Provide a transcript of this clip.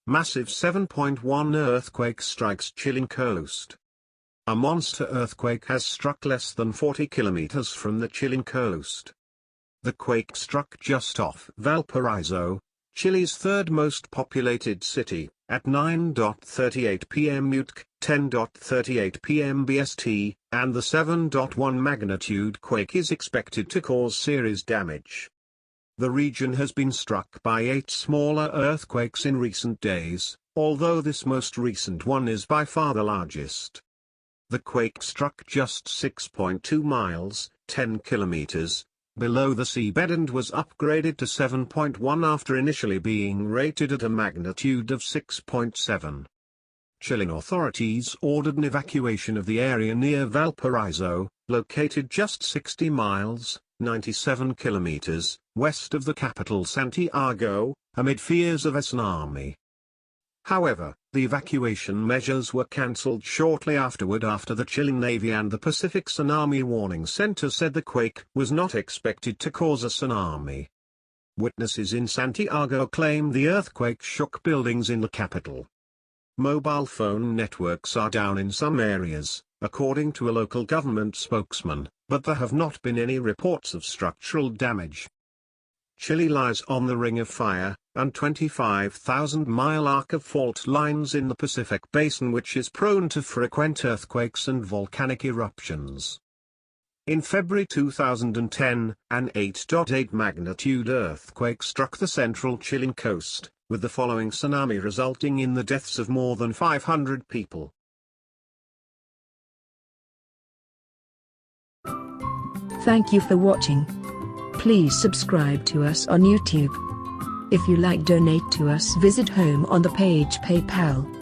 massive 7.1 earthquake strikes Chilean coast. A monster earthquake has struck less than 40 kilometers from the Chilean coast. The quake struck just off Valparaiso, Chile's third most populated city, at 9:38 p.m. UTC, 10:38 p.m. BST, and the 7.1 magnitude quake is expected to cause serious damage. The region has been struck by 8 smaller earthquakes in recent days, although this most recent one is by far the largest. The quake struck just 6.2 miles, 10 kilometers, below the seabed and was upgraded to 7.1 after initially being rated at a magnitude of 6.7. Chilean authorities ordered an evacuation of the area near Valparaiso, located just 60 miles, 97 kilometers, west of the capital Santiago, amid fears of a tsunami. However, the evacuation measures were cancelled shortly afterward after the Chilean Navy and the Pacific Tsunami Warning Center said the quake was not expected to cause a tsunami. Witnesses in Santiago claim the earthquake shook buildings in the capital. Mobile phone networks are down in some areas, according to a local government spokesman, but there have not been any reports of structural damage. Chile lies on the Ring of Fire, and 25,000-mile arc of fault lines in the Pacific Basin, which is prone to frequent earthquakes and volcanic eruptions. In February 2010, an 8.8 magnitude earthquake struck the central Chilean coast, with the following tsunami resulting in the deaths of more than 500 people. Thank you for watching. Please subscribe to us on YouTube. If you like, donate to us, visit home on the page PayPal.